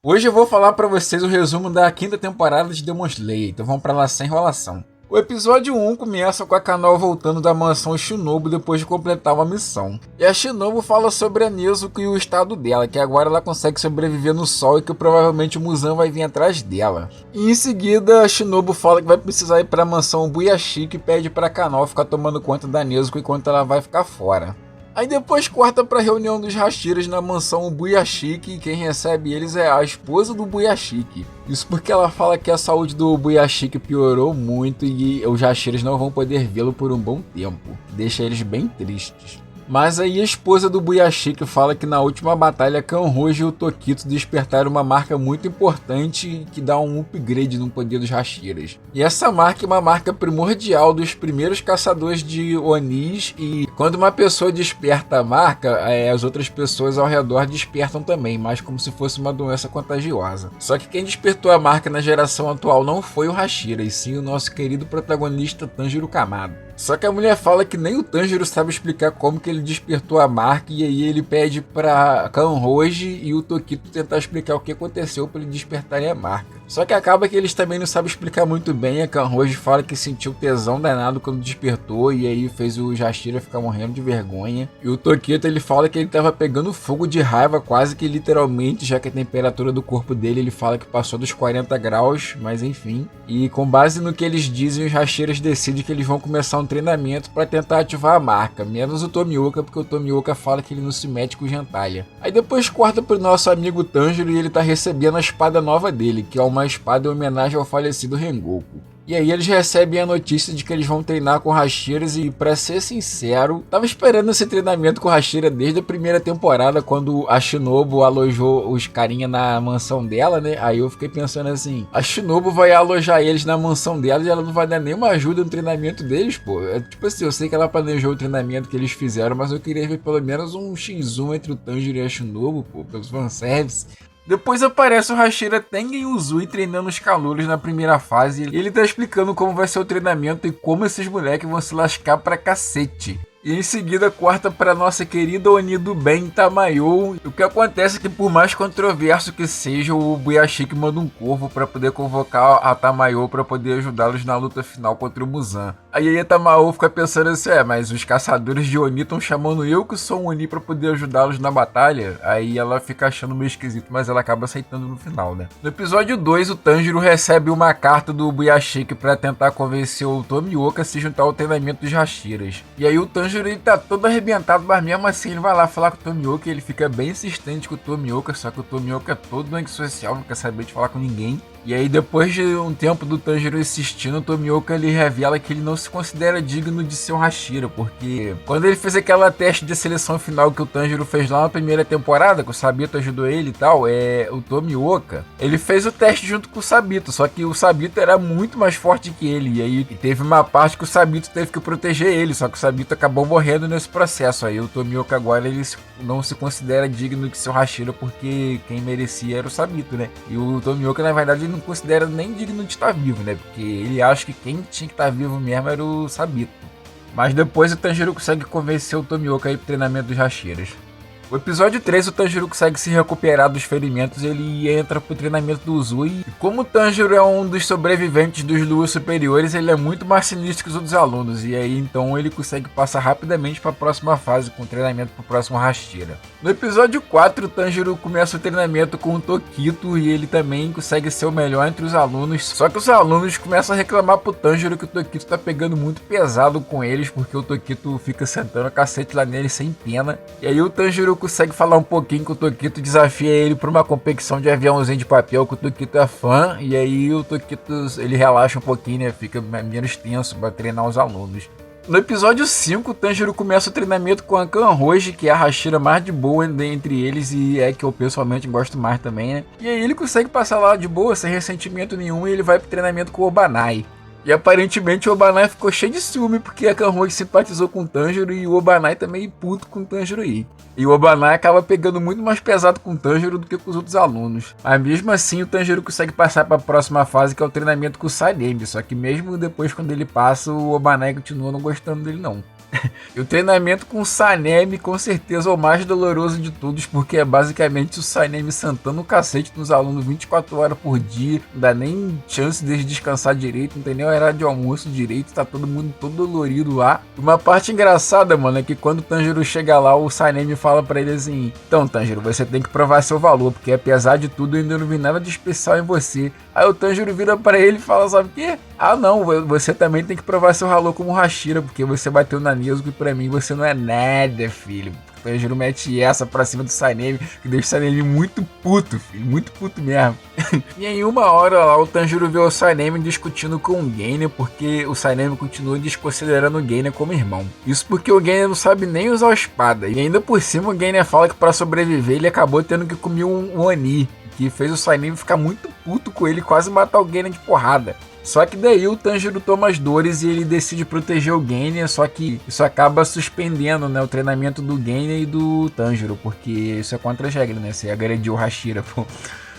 Hoje eu vou falar pra vocês o resumo da quinta temporada de Demon Slayer, então vamos pra lá sem enrolação. O episódio 1 começa com a Kanao voltando da mansão Shinobu depois de completar uma missão. E a Shinobu fala sobre a Nezuko e o estado dela, que agora ela consegue sobreviver no sol e que provavelmente o Muzan vai vir atrás dela. E em seguida a Shinobu fala que vai precisar ir para a mansão Buyashiki e pede para Kanao ficar tomando conta da Nezuko enquanto ela vai ficar fora. Aí depois corta para a reunião dos Hashiras na mansão Buyashiki e quem recebe eles é a esposa do Buyashiki. Isso porque ela fala que a saúde do Buyashiki piorou muito e os Hashiras não vão poder vê-lo por um bom tempo. Deixa eles bem tristes. Mas aí a esposa do Buyashiki fala que na última batalha Kanroji e o Tokito despertaram uma marca muito importante que dá um upgrade no poder dos Hashiras. E essa marca é uma marca primordial dos primeiros caçadores de Onis e quando uma pessoa desperta a marca, as outras pessoas ao redor despertam também, mas como se fosse uma doença contagiosa. Só que quem despertou a marca na geração atual não foi o Hashira, e sim o nosso querido protagonista Tanjiro Kamado. Só que a mulher fala que nem o Tanjiro sabe explicar como que ele despertou a marca e aí ele pede pra Kanroji e o Tokito tentar explicar o que aconteceu para ele despertarem a marca. Só que acaba que eles também não sabem explicar muito bem. A Kanroji fala que sentiu tesão danado quando despertou e aí fez o Hashira ficar morrendo de vergonha. E o Tokito ele fala que ele tava pegando fogo de raiva quase que literalmente, já que a temperatura do corpo dele ele fala que passou dos 40 graus, mas enfim. E com base no que eles dizem, os Hashiras decidem que eles vão começar um treinamento para tentar ativar a marca, menos o Tomioka, porque o Tomioka fala que ele não se mete com o Gentalha. Aí depois corta pro nosso amigo Tanjiro e ele tá recebendo a espada nova dele, que é uma espada em homenagem ao falecido Rengoku. E aí eles recebem a notícia de que eles vão treinar com Hashiras e, pra ser sincero, tava esperando esse treinamento com Hashira desde a primeira temporada, quando a Shinobu alojou os carinha na mansão dela, né? Aí eu fiquei pensando assim, a Shinobu vai alojar eles na mansão dela e ela não vai dar nenhuma ajuda no treinamento deles, pô. É tipo assim, eu sei que ela planejou o treinamento que eles fizeram, mas eu queria ver pelo menos um X1 entre o Tanjiro e a Shinobu, pô, pelos fanservice. Depois aparece o Hashira Tengen Uzui treinando os calouros na primeira fase e ele tá explicando como vai ser o treinamento e como esses moleques vão se lascar pra cacete. E em seguida corta para nossa querida Oni do Bem, Tamayo. O que acontece é que por mais controverso que seja, o Buyashiki manda um corvo para poder convocar a Tamayo para poder ajudá-los na luta final contra o Muzan. Aí a Tamayo fica pensando assim, mas os caçadores de Oni estão chamando eu que sou um Oni para poder ajudá-los na batalha? Aí ela fica achando meio esquisito, mas ela acaba aceitando no final, né? No episódio 2, o Tanjiro recebe uma carta do Buyashiki para tentar convencer o Tomioka a se juntar ao treinamento dos Hashiras. E aí o Tanjiro ele tá todo arrebentado, mas mesmo assim ele vai lá falar com o Tomioka e ele fica bem insistente com o Tomioka, só que o Tomioka é todo antissocial, não quer saber de falar com ninguém. E aí depois de um tempo do Tanjiro insistindo, o Tomioka ele revela que ele não se considera digno de ser um Hashira, porque quando ele fez aquela teste de seleção final que o Tanjiro fez lá na primeira temporada, que o Sabito ajudou ele e tal, o Tomioka, ele fez o teste junto com o Sabito, só que o Sabito era muito mais forte que ele, e aí teve uma parte que o Sabito teve que proteger ele, só que o Sabito acabou morrendo nesse processo. Aí o Tomioka agora ele não se considera digno de ser um Hashira, porque quem merecia era o Sabito, né? E o Tomioka na verdade ele não considera nem digno de estar vivo, né? Porque ele acha que quem tinha que estar vivo mesmo era o Sabito. Mas depois o Tanjiro consegue convencer o Tomioka a ir pro treinamento dos Hashiras. O episódio 3, o Tanjiro consegue se recuperar dos ferimentos e ele entra pro treinamento do Uzui. E como o Tanjiro é um dos sobreviventes dos luas superiores, ele é muito mais sinistro que os outros alunos. E aí então ele consegue passar rapidamente para a próxima fase, com o treinamento pro próximo Hashira. No episódio 4, o Tanjiro começa o treinamento com o Tokito e ele também consegue ser o melhor entre os alunos. Só que os alunos começam a reclamar pro Tanjiro que o Tokito tá pegando muito pesado com eles, porque o Tokito fica sentando a cacete lá nele sem pena. E aí o Tanjiro consegue falar um pouquinho com o Tokito, desafia ele para uma competição de aviãozinho de papel, que o Tokito é fã, e aí o Tokito ele relaxa um pouquinho, né? Fica menos tenso para treinar os alunos. No episódio 5, o Tanjiro começa o treinamento com a Kanroji, que é a Hashira mais de boa entre eles e é que eu pessoalmente gosto mais também, né? E aí ele consegue passar lá de boa, sem ressentimento nenhum, e ele vai pro treinamento com o Obanai. E aparentemente o Obanai ficou cheio de ciúme porque a Kanroji simpatizou com o Tanjiro e o Obanai também puto com o Tanjiro aí. E o Obanai acaba pegando muito mais pesado com o Tanjiro do que com os outros alunos. Mas mesmo assim o Tanjiro consegue passar para a próxima fase, que é o treinamento com o Salembi. Só que mesmo depois quando ele passa, o Obanai continua não gostando dele não. E o treinamento com o Sanemi com certeza é o mais doloroso de todos, porque é basicamente o Sanemi sentando o cacete nos alunos 24 horas por dia, não dá nem chance deles descansar direito, não tem nem horário de almoço direito, tá todo mundo todo dolorido lá. Uma parte engraçada, mano, é que quando o Tanjiro chega lá, o Sanemi fala pra ele assim: então, Tanjiro, você tem que provar seu valor, porque apesar de tudo eu ainda não vi nada de especial em você. Aí o Tanjiro vira pra ele e fala: sabe o quê? Ah não, você também tem que provar seu valor como Hashira, porque você bateu na Nezuko e pra mim você não é nada, filho. O Tanjiro mete essa pra cima do Sanemi, que deixa o Sanemi muito puto, filho, muito puto mesmo. E em uma hora lá, o Tanjiro vê o Sanemi discutindo com o Geiner, porque o Sanemi continua desconsiderando o Geiner como irmão. Isso porque o Geiner não sabe nem usar a espada, e ainda por cima o Geiner fala que pra sobreviver ele acabou tendo que comer um Oni, que fez o Sanemi ficar muito puto com ele e quase matar o Geiner de porrada. Só que daí o Tanjiro toma as dores e ele decide proteger o Geiner, só que isso acaba suspendendo, né, o treinamento do Geiner e do Tanjiro, porque isso é contra as regras, né, você agrediu o Hashira, pô.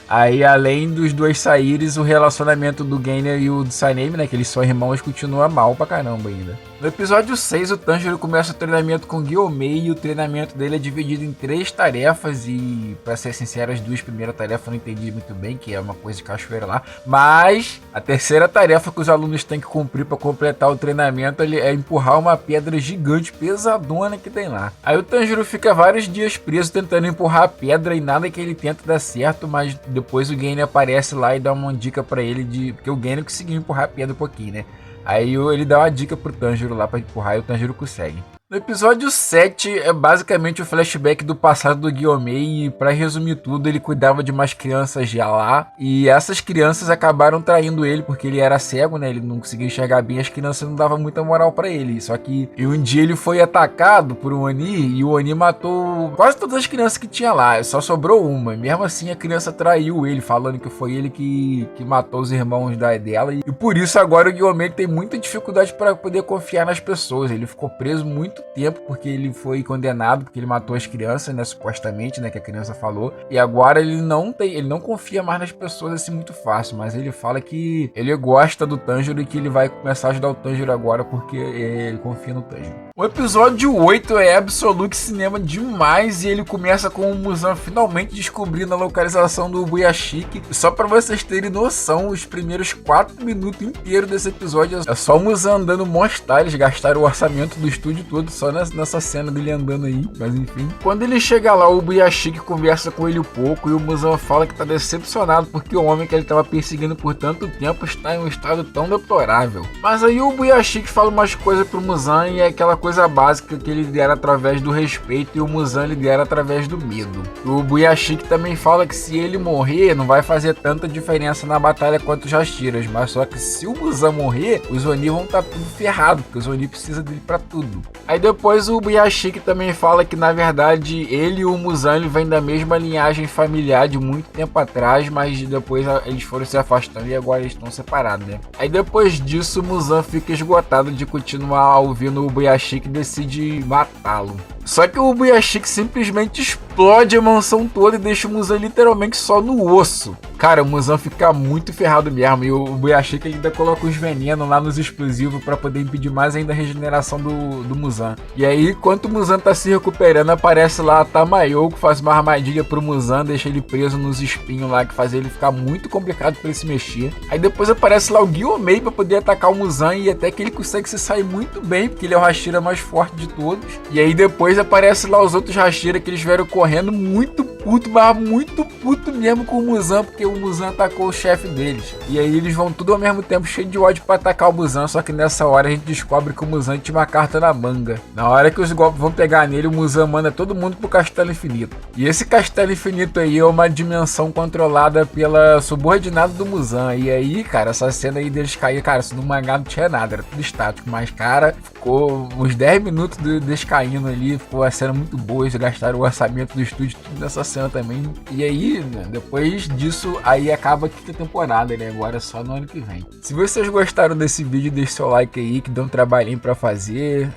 Aí, além dos dois saíres, o relacionamento do Geiner e o do Sanemi, né, que eles são irmãos, continua mal pra caramba ainda. No episódio 6, o Tanjiro começa o treinamento com Gyomei e o treinamento dele é dividido em 3 tarefas e, pra ser sincero, as 2 primeiras tarefas eu não entendi muito bem, que é uma coisa de cachoeira lá, mas a terceira tarefa que os alunos têm que cumprir para completar o treinamento é empurrar uma pedra gigante, pesadona que tem lá. Aí o Tanjiro fica vários dias preso tentando empurrar a pedra e nada que ele tenta dar certo, mas depois o Geiner aparece lá e dá uma dica para ele de... porque o Geiner conseguiu empurrar a pedra um pouquinho, né? Aí ele dá uma dica pro Tanjiro lá pra empurrar e o Tanjiro consegue. No episódio 7 é basicamente o flashback do passado do Gyomei e pra resumir tudo, ele cuidava de umas crianças já lá e essas crianças acabaram traindo ele porque ele era cego, né? Ele não conseguia enxergar bem, as crianças não davam muita moral pra ele. Só que um dia ele foi atacado por um Oni e o Oni matou quase todas as crianças que tinha lá, só sobrou uma. E mesmo assim a criança traiu ele, falando que foi ele que matou os irmãos dela e por isso agora o Gyomei tem muita dificuldade para poder confiar nas pessoas. Ele ficou preso muito tempo porque ele foi condenado porque ele matou as crianças, né, supostamente, né, que a criança falou, e agora ele não confia mais nas pessoas assim muito fácil, mas ele fala que ele gosta do Tanjiro e que ele vai começar a ajudar o Tanjiro agora porque ele confia no Tanjiro. O episódio 8 é Absolute Cinema demais e ele começa com o Muzan finalmente descobrindo a localização do Ubuyashiki. Só pra vocês terem noção, os primeiros 4 minutos inteiros desse episódio é só o Muzan andando mostrar, eles gastaram o orçamento do estúdio todo só nessa cena dele andando aí, mas enfim. Quando ele chega lá, o Ubuyashiki conversa com ele um pouco e o Muzan fala que tá decepcionado porque o homem que ele tava perseguindo por tanto tempo está em um estado tão deplorável. Mas aí o Ubuyashiki fala umas coisas pro Muzan e é aquela coisa básica que ele lidera através do respeito e o Muzan lidera através do medo. O Ubuyashiki também fala que se ele morrer não vai fazer tanta diferença na batalha quanto os Hashiras, mas só que se o Muzan morrer, os Oni vão estar tudo ferrado, porque os Oni precisam dele pra tudo. Aí depois o Ubuyashiki também fala que na verdade ele e o Muzan vêm da mesma linhagem familiar de muito tempo atrás, mas depois eles foram se afastando e agora eles estão separados, né? Aí depois disso o Muzan fica esgotado de continuar ouvindo o Ubuyashiki e decide matá-lo. Só que o Ubuyashiki simplesmente explode a mansão toda e deixa o Muzan literalmente só no osso. Cara, o Muzan fica muito ferrado mesmo e o Ubuyashiki ainda coloca os venenos lá nos explosivos para poder impedir mais ainda a regeneração do Muzan. E aí, enquanto o Muzan tá se recuperando, aparece lá a Tamayo, que faz uma armadilha pro Muzan, deixa ele preso nos espinhos lá, que faz ele ficar muito complicado para ele se mexer. Aí depois aparece lá o Gyomei para poder atacar o Muzan e até que ele consegue se sair muito bem, porque ele é o Hashira mais forte de todos. E aí depois aparece lá os outros Hashira que eles vieram correndo muito puto, mas muito puto mesmo com o Muzan, porque o Muzan atacou o chefe deles. E aí eles vão tudo ao mesmo tempo cheio de ódio pra atacar o Muzan, só que nessa hora a gente descobre que o Muzan tinha uma carta na manga. Na hora que os golpes vão pegar nele, o Muzan manda todo mundo pro Castelo Infinito. E esse Castelo Infinito aí é uma dimensão controlada pela subordinada do Muzan. E aí, cara, essa cena aí deles cair, cara, isso no mangá não tinha nada, era tudo estático, mas cara, ficou uns 10 minutos deles caindo ali, ficou a cena muito boa, eles gastaram o orçamento do estúdio tudo nessa cena também. E aí, né, depois disso, aí acaba a quinta temporada, né? Agora é só no ano que vem. Se vocês gostaram desse vídeo, deixe seu like aí, que deu um trabalhinho pra fazer.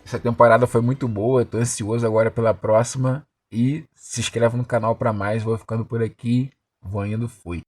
Essa temporada foi muito boa, tô ansioso agora pela próxima. E se inscreve no canal pra mais, vou ficando por aqui, vou indo, fui.